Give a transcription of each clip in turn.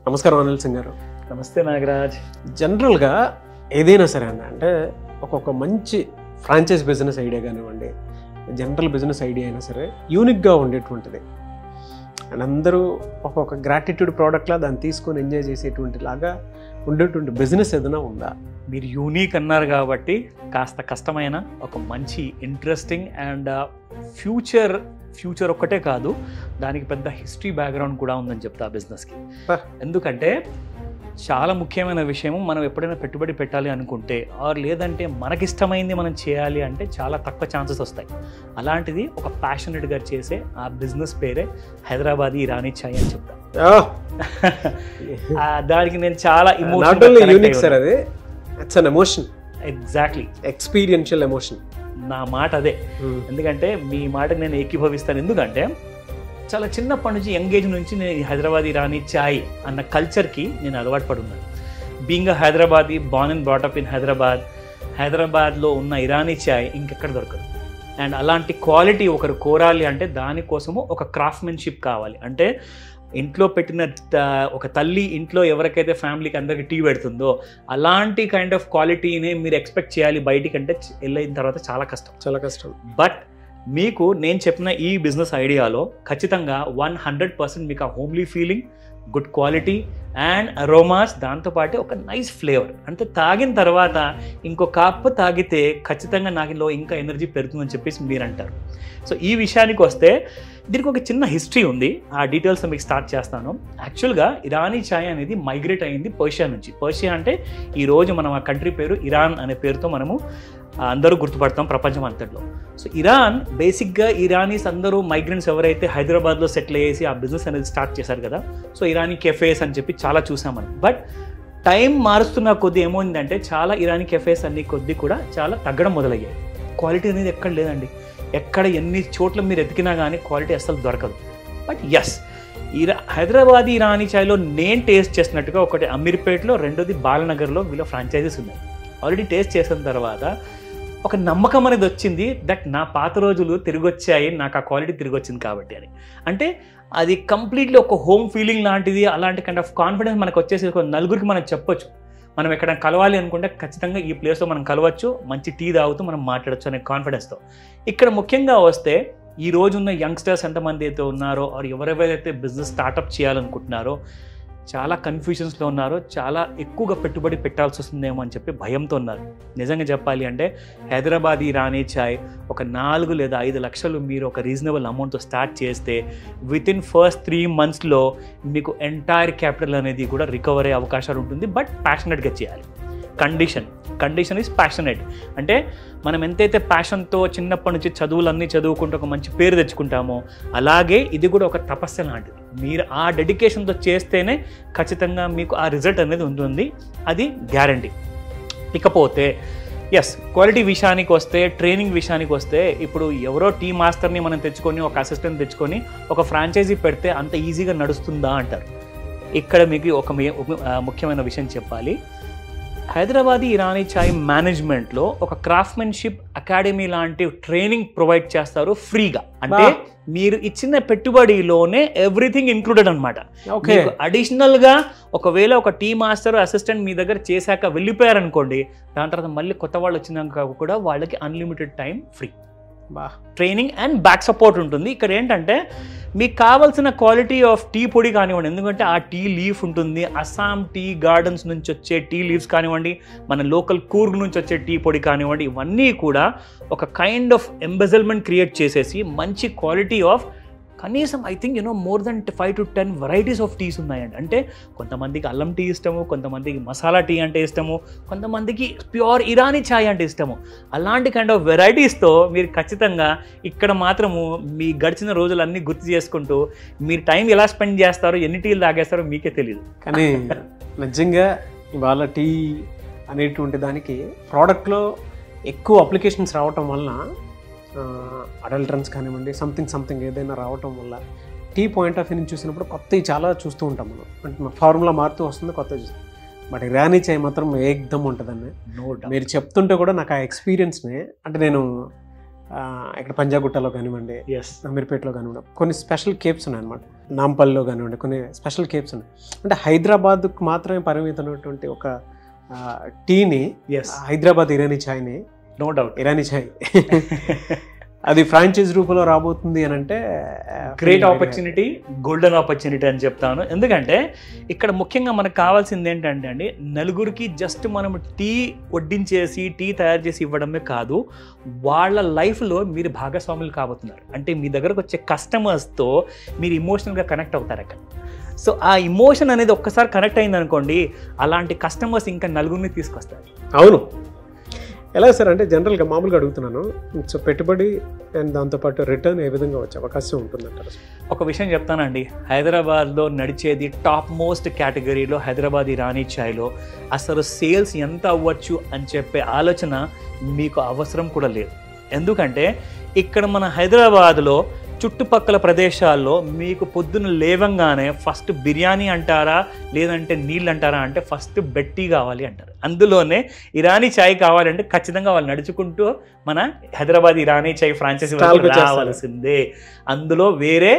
నమస్కారం అనిల్ సింగ్ గారు. నమస్తే నాగరాజ్. జనరల్గా ఏదైనా సరే అంటే ఒక్కొక్క మంచి ఫ్రాంచైజ్ బిజినెస్ ఐడియా కానివ్వండి, జనరల్ బిజినెస్ ఐడియా అయినా సరే యూనిక్గా ఉండేటువంటిది. అండ్ అందరూ ఒక్కొక్క గ్రాటిట్యూడ్ ప్రోడక్ట్లా దాన్ని తీసుకొని ఎంజాయ్ చేసేటువంటి లాగా ఉండేటువంటి బిజినెస్ ఏదైనా ఉందా? మీరు యూనిక్ అన్నారు కాబట్టి కాస్త కష్టమైన ఒక మంచి ఇంట్రెస్టింగ్ అండ్ ఫ్యూచర్ ఒక్కటే కాదు, దానికి పెద్ద హిస్టరీ బ్యాక్గ్రౌండ్ కూడా ఉందని చెప్తా ఆ బిజినెస్కి. ఎందుకంటే చాలా ముఖ్యమైన విషయం, మనం ఎప్పుడైనా పెట్టుబడి పెట్టాలి అనుకుంటే ఆర్ లేదంటే మనకిష్టమైంది మనం చేయాలి అంటే చాలా తక్కువ ఛాన్సెస్ వస్తాయి. అలాంటిది ఒక ప్యాషనెట్గా చేసే ఆ బిజినెస్ పేరే హైదరాబాదీ ఇరానీ చాయ్ అని చెప్తా. దానికి నేను చాలా ఎమోషన్, ఎగ్జాక్ట్లీ ఎక్స్పీరియన్షియల్ ఎమోషన్. నా మాట అదే. ఎందుకంటే మీ మాటకు నేను ఏకీభవిస్తాను. ఎందుకంటే చాలా చిన్నప్పటి నుంచి యంగేజ్ నుంచి నేను హైదరాబాదీ ఇరానీ చాయ్ అన్న కల్చర్కి నేను అలవాటు పడున్నాను. Being a Hyderabadi, born and brought up in హైదరాబాద్లో ఉన్న ఇరానీ చాయ్ ఇంకెక్కడ దొరకదు. అండ్ అలాంటి క్వాలిటీ ఒకరు కోరాలి అంటే దానికోసము ఒక క్రాఫ్ట్మెన్షిప్ కావాలి. అంటే ఇంట్లో పెట్టిన ఒక తల్లి ఇంట్లో ఎవరికైతే ఫ్యామిలీకి అందరికి టీ పెడుతుందో అలాంటి కైండ్ ఆఫ్ క్వాలిటీని మీరు ఎక్స్పెక్ట్ చేయాలి బయటికంటే వెళ్ళిన తర్వాత చాలా కష్టం. బట్ మీకు నేను చెప్పిన ఈ బిజినెస్ ఐడియాలో ఖచ్చితంగా 100% మీకు ఆ homely feeling, good quality and aromas, దాంతోపాటు ఒక నైస్ ఫ్లేవర్. అంటే తాగిన తర్వాత ఇంకో కప్పు తాగితే ఖచ్చితంగా నాకులో ఇంకా ఎనర్జీ పెరుగుతుందని చెప్పేసి మీరు అంటారు. సో ఈ విషయానికి వస్తే దీనికి ఒక చిన్న హిస్టరీ ఉంది. ఆ డీటెయిల్స్ మీకు స్టార్ట్ చేస్తాను. యాక్చువల్గా ఇరానీ చాయ్ అనేది మైగ్రేట్ అయింది పర్షియా నుంచి. పర్షియా అంటే ఈరోజు మనం ఆ కంట్రీ పేరు ఇరాన్ అనే పేరుతో మనము అందరూ గుర్తుపడతాం ప్రపంచం అంతట్లో. సో ఇరాన్ బేసిక్గా ఇరానీస్ అందరూ మైగ్రెంట్స్ ఎవరైతే హైదరాబాద్లో సెటిల్ అయ్యేసి ఆ బిజినెస్ అనేది స్టార్ట్ చేశారు కదా. సో ఇరానీ కెఫేస్ అని చెప్పి చాలా చూసాం మనం. బట్ టైం మారుస్తున్న కొద్దీ ఏమైందంటే చాలా ఇరానీ కెఫేస్ అన్ని కొద్దీ కూడా చాలా తగ్గడం మొదలయ్యాయి. క్వాలిటీ అనేది ఎక్కడ లేదండి. ఎక్కడ ఎన్ని చోట్ల మీరు ఎతికినా కానీ క్వాలిటీ అస్సలు దొరకదు. బట్ ఎస్, హైదరాబాదీ ఇరానీ చాయ్లో నేను టేస్ట్ చేసినట్టుగా ఒకటి అమీర్పేట్లో, రెండోది బాలనగర్లో వీళ్ళ ఫ్రాంచైజీస్ ఉన్నాయి. ఆల్రెడీ టేస్ట్ చేసిన తర్వాత ఒక నమ్మకం అనేది వచ్చింది దట్ నా పాత రోజులు తిరిగి వచ్చాయి, నాకు ఆ క్వాలిటీ తిరిగి వచ్చింది కాబట్టి అని. అంటే అది కంప్లీట్లీ ఒక హోమ్ ఫీలింగ్ లాంటిది. అలాంటి కైండ్ ఆఫ్ కాన్ఫిడెన్స్ మనకు వచ్చేసి ఒక నలుగురికి మనం చెప్పొచ్చు. మనం ఎక్కడ కలవాలి అనుకుంటే ఖచ్చితంగా ఈ ప్లేస్లో మనం కలవచ్చు, మంచి టీ తాగుతూ మనం మాట్లాడచ్చు అనే కాన్ఫిడెన్స్తో. ఇక్కడ ముఖ్యంగా వస్తే ఈ రోజున్న యంగ్స్టర్స్ ఎంతమంది అయితే ఉన్నారో ఆర్ ఎవరెవరైతే బిజినెస్ స్టార్టప్ చేయాలనుకుంటున్నారో చాలా కన్ఫ్యూజన్స్లో ఉన్నారు. చాలా ఎక్కువగా పెట్టుబడి పెట్టాల్సి వస్తుందేమో అని చెప్పి భయంతో ఉన్నారు. నిజంగా చెప్పాలి అంటే హైదరాబాదీ ఇరానీ చాయ్ ఒక 4 లేదా 5 లక్షలు మీరు ఒక రీజనబుల్ అమౌంట్తో స్టార్ట్ చేస్తే వితిన్ ఫస్ట్ 3 monthsలో మీకు ఎంటైర్ క్యాపిటల్ అనేది కూడా రికవర్ అయ్యే అవకాశాలు ఉంటుంది. బట్ ప్యాషనెట్గా చేయాలి. Condition is passionate. అంటే మనం ఎంతైతే ప్యాషన్తో చిన్నప్పటి నుంచి చదువులన్నీ చదువుకుంటూ ఒక మంచి పేరు తెచ్చుకుంటామో అలాగే ఇది కూడా ఒక తపస్సు లాంటిది. మీరు ఆ డెడికేషన్తో చేస్తేనే ఖచ్చితంగా మీకు ఆ రిజల్ట్ అనేది ఉంటుంది, అది గ్యారంటీ. ఇకపోతే ఎస్, క్వాలిటీ విషయానికి వస్తే, ట్రైనింగ్ విషయానికి వస్తే, ఇప్పుడు ఎవరో టీ మాస్టర్ని మనం తెచ్చుకొని ఒక అసిస్టెంట్ తెచ్చుకొని ఒక ఫ్రాంచైజీ పెడితే అంత ఈజీగా నడుస్తుందా అంటారు. ఇక్కడ మీకు ఒక ముఖ్యమైన విషయం చెప్పాలి. హైదరాబాదీ ఇరానీ చాయ్ మేనేజ్మెంట్లో ఒక క్రాఫ్ట్మెన్షిప్ అకాడమీ లాంటి ట్రైనింగ్ ప్రొవైడ్ చేస్తారు ఫ్రీగా. అంటే మీరు ఇచ్చిన పెట్టుబడిలోనే ఎవ్రీథింగ్ ఇంక్లూడెడ్ అనమాట. అడిషనల్గా ఒకవేళ ఒక టీ మాస్టర్ అసిస్టెంట్ మీ దగ్గర చేశాక వెళ్ళిపోయారనుకోండి, దాని తర్వాత మళ్ళీ కొత్త వాళ్ళు వచ్చినాక కూడా వాళ్ళకి unlimited time free training and back support ఉంటుంది. ఇక్కడ ఏంటంటే మీకు కావాల్సిన క్వాలిటీ ఆఫ్ టీ పొడి కానివ్వండి, ఎందుకంటే ఆ టీ లీఫ్ ఉంటుంది, అస్సాం టీ గార్డెన్స్ నుంచి వచ్చే టీ లీవ్స్ కానివ్వండి, మన లోకల్ కూర్గ్ నుంచి వచ్చే టీ పొడి కానివ్వండి, ఇవన్నీ కూడా ఒక కైండ్ ఆఫ్ ఎంబెజల్మెంట్ క్రియేట్ చేసేసి మంచి క్వాలిటీ ఆఫ్ కనీసం I think more than 5 to 10 varieties of teas ఉన్నాయండి. అంటే కొంతమందికి అల్లం టీ ఇష్టము, కొంతమందికి మసాలా టీ అంటే ఇష్టము, కొంతమందికి ప్యూర్ ఇరానీ చాయ్ అంటే ఇష్టము. అలాంటి కైండ్ ఆఫ్ వెరైటీస్తో మీరు ఖచ్చితంగా ఇక్కడ మాత్రము మీ గడిచిన రోజులన్నీ గుర్తు చేసుకుంటూ మీరు టైం ఎలా స్పెండ్ చేస్తారో, ఎన్ని టీలు తాగేస్తారో మీకే తెలియదు. కానీ నిజంగా ఇవాళ టీ అనేటువంటి దానికి ప్రోడక్ట్లో ఎక్కువ అప్లికేషన్స్ రావటం వలన, అడల్ట్రన్స్ కానివ్వండి, సంథింగ్ ఏదైనా రావటం వల్ల టీ పాయింట్ ఆఫ్ వ్యూ నుంచి చూసినప్పుడు కొత్తవి చాలా చూస్తూ ఉంటాం మనం. అంటే ఫార్ములా మారుతూ వస్తుంది, కొత్తవి చూస్తాం. బట్ ఇరానీ చాయ్ మాత్రం ఏకదమ్ ఉంటుందండి. మీరు చెప్తుంటే కూడా నాకు ఆ ఎక్స్పీరియన్స్ని, అంటే నేను ఇక్కడ పంజాగుట్టలో కానివ్వండి, అమీర్పేటలో కానివ్వండి, కొన్ని స్పెషల్ కేప్స్ ఉన్నాయన్నమాట. నాంపల్లిలో కానివ్వండి కొన్ని స్పెషల్ కేప్స్ ఉన్నాయి. అంటే హైదరాబాద్కు మాత్రమే పరిమితమైనటువంటి ఒక టీని, హైదరాబాద్ ఇరానీ ఛాయ్ని, నో డౌట్ ఇరానీ ఛాయ్ అది ఫ్రాంచైజ్ రూపంలో రాబోతుంది అని అంటే గ్రేట్ ఆపర్చునిటీ, గోల్డెన్ ఆపర్చునిటీ అని చెప్తాను. ఎందుకంటే ఇక్కడ ముఖ్యంగా మనకు కావాల్సింది ఏంటంటే అండి, నలుగురికి జస్ట్ మనం టీ వడ్డించేసి టీ తయారు చేసి ఇవ్వడమే కాదు, వాళ్ళ లైఫ్లో మీరు భాగస్వాములు కాబోతున్నారు. అంటే మీ దగ్గరకు వచ్చే కస్టమర్స్తో మీరు ఇమోషనల్గా కనెక్ట్ అవుతారు అక్కడ. సో ఆ ఇమోషన్ అనేది ఒక్కసారి కనెక్ట్ అయింది అనుకోండి, అలాంటి కస్టమర్స్ ఇంకా నలుగురిని తీసుకొస్తారు. అవును. ఎలా సార్ అంటే జనరల్గా మామూలుగా అడుగుతున్నాను, సో పెట్టుబడి అండ్ దాంతోపాటు రిటర్న్ ఏ విధంగా వచ్చే అవకాశం ఉంటుందంటారు? ఒక విషయం చెప్తానండి, హైదరాబాద్లో నడిచేది టాప్ మోస్ట్ కేటగిరీలో హైదరాబాద్ ఇరానీ ఛాయ్లో అసలు సేల్స్ ఎంత అవ్వచ్చు అని చెప్పే ఆలోచన మీకు అవసరం కూడా లేదు. ఎందుకంటే ఇక్కడ మన హైదరాబాద్లో చుట్టుపక్కల ప్రదేశాల్లో మీకు పొద్దున్న లేవంగానే ఫస్ట్ బిర్యానీ అంటారా లేదంటే నీళ్ళు అంటారా అంటే ఫస్ట్ బెట్టి కావాలి అంటారు. అందులోనే ఇరానీ ఛాయ్ కావాలంటే ఖచ్చితంగా వాళ్ళు నడుచుకుంటూ మన హైదరాబాద్ ఇరానీ ఛాయ్ ఫ్రాంచైజీ రావాల్సిందే. అందులో వేరే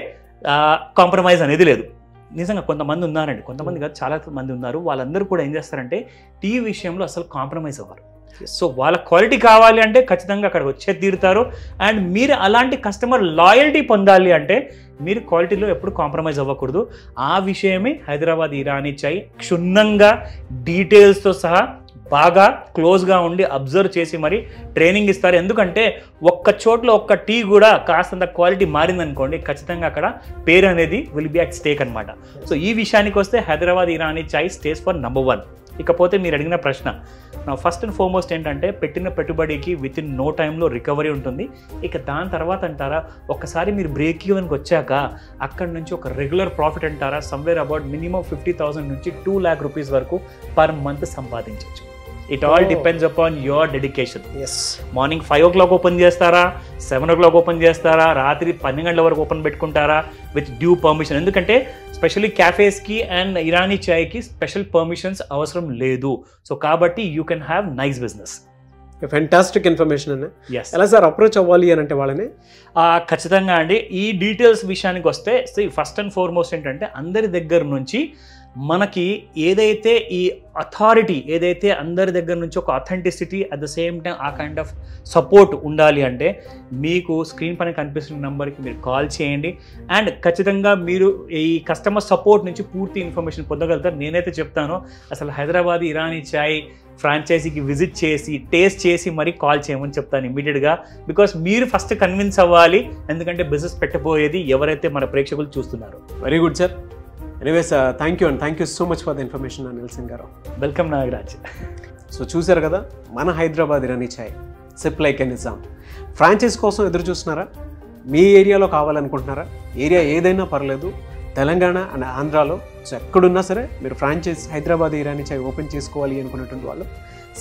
కాంప్రమైజ్ అనేది లేదు. నిజంగా కొంతమంది ఉన్నారండి, కొంతమంది కాదు చాలా మంది ఉన్నారు, వాళ్ళందరూ కూడా ఏం చేస్తారంటే టీ విషయంలో అసలు కాంప్రమైజ్ అవ్వరు. సో వాళ్ళ క్వాలిటీ కావాలి అంటే ఖచ్చితంగా అక్కడ వచ్చే తీరుతారు. అండ్ మీరు అలాంటి కస్టమర్ లాయల్టీ పొందాలి అంటే మీరు క్వాలిటీలో ఎప్పుడు కాంప్రమైజ్ అవ్వకూడదు. ఆ విషయమే హైదరాబాద్ ఇరానీ ఛాయ్ క్షుణ్ణంగా డీటెయిల్స్తో సహా బాగా క్లోజ్గా ఉండి అబ్జర్వ్ చేసి మరి ట్రైనింగ్ ఇస్తారు. ఎందుకంటే ఒక్క చోట్ల ఒక్క టీ కూడా కాస్తంత క్వాలిటీ మారిందనుకోండి, ఖచ్చితంగా అక్కడ పేరు అనేది విల్ బి అట్ స్టేక్ అనమాట. సో ఈ విషయానికి వస్తే హైదరాబాద్ ఇరానీ ఛాయ్ స్టేస్ ఫర్ నంబర్ 1. ఇకపోతే మీరు అడిగిన ప్రశ్న, నా ఫస్ట్ అండ్ ఫార్మోస్ట్ ఏంటంటే పెట్టిన పెట్టుబడికి విత్ ఇన్ నో టైంలో రికవరీ ఉంటుంది. ఇక దాని తర్వాత అంటారా, ఒక్కసారి మీరు బ్రేక్ ఈవెన్కి వచ్చాక అక్కడ నుంచి ఒక రెగ్యులర్ ప్రాఫిట్ అంటారా సమ్వేర్ అబౌట్ మినిమం 50,000 నుంచి 2 lakh rupees వరకు పర్ మంత్ సంపాదించవచ్చు. It all depends upon your dedication. Morning 5 o'clock open చేస్తారా, 7 o'clock ఓపెన్ చేస్తారా, రాత్రి 12 గంటల వరకు ఓపెన్ పెట్టుకుంటారా విత్ డ్యూ పర్మిషన్. ఎందుకంటే స్పెషల్లీ క్యాఫేస్కి అండ్ ఇరానీ ఛాయ్కి స్పెషల్ పర్మిషన్స్ అవసరం లేదు. సో కాబట్టి you can have nice business. Fantastic information అండి. ఎలా సార్ అప్రోచ్ అవ్వాలి అని అంటే వాళ్ళని? ఖచ్చితంగా అండి, ఈ డీటెయిల్స్ విషయానికి వస్తే ఫస్ట్ అండ్ ఫార్మోస్ట్ ఏంటంటే అందరి దగ్గర నుంచి మనకి ఏదైతే ఈ అథారిటీ ఏదైతే అందరి దగ్గర నుంచి ఒక authenticity at the same time ఆ కైండ్ ఆఫ్ సపోర్ట్ ఉండాలి అంటే మీకు స్క్రీన్ పైన కనిపిస్తున్న నెంబర్కి మీరు కాల్ చేయండి. అండ్ ఖచ్చితంగా మీరు ఈ కస్టమర్ సపోర్ట్ నుంచి పూర్తి ఇన్ఫర్మేషన్ పొందగలుగుతారు. నేనైతే చెప్తాను అసలు హైదరాబాద్ ఇరానీ ఛాయ్ ఫ్రాంచైజీకి విజిట్ చేసి టేస్ట్ చేసి మరీ కాల్ చేయమని చెప్తాను ఇమీడియట్గా. బికాస్ మీరు ఫస్ట్ కన్విన్స్ అవ్వాలి, ఎందుకంటే బిజినెస్ పెట్టబోయేది ఎవరైతే మన ప్రేక్షకులు చూస్తున్నారు. Very good sir. Anyways thank you and thank you so much for the information Nelson గారు. వెల్కమ్ నాగరాజ్. సో చూశారు కదా మన Hyderabad Irani chai sip like a Nizam. Franchise కోసం ఎదురు చూస్తున్నారా? మీ ఏరియాలో కావాలనుకుంటున్నారా? ఏరియా ఏదైనా పర్లేదు, తెలంగాణ అండ్ ఆంధ్రాలో సో ఎక్కడున్నా సరే మీరు ఫ్రాంచైజ్ హైదరాబాద్ ఇరానీ ఛాయ్ ఓపెన్ చేసుకోవాలి అనుకున్నటువంటి వాళ్ళు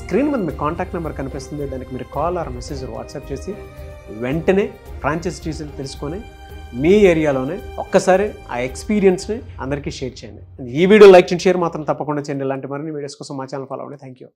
స్క్రీన్ మీద మీ కాంటాక్ట్ నెంబర్ కనిపిస్తుంది, దానికి మీరు కాల్ ఆర్ మెసేజ్ వాట్సాప్ చేసి వెంటనే ఫ్రాంచైజ్ డీటెయిల్స్ తెలుసుకొని మీ ఏరియాలోనే ఒక్కసారి ఆ ఎక్స్పీరియన్స్ని అందరికీ షేర్ చేయండి. ఈ వీడియో లైక్ చేయండి, షేర్ మాత్రం తప్పకుండా చేయండి. ఇలాంటి మరిన్ని వీడియోస్ కోసం మా ఛానల్ ఫాలో అవ్వండి. Thank you.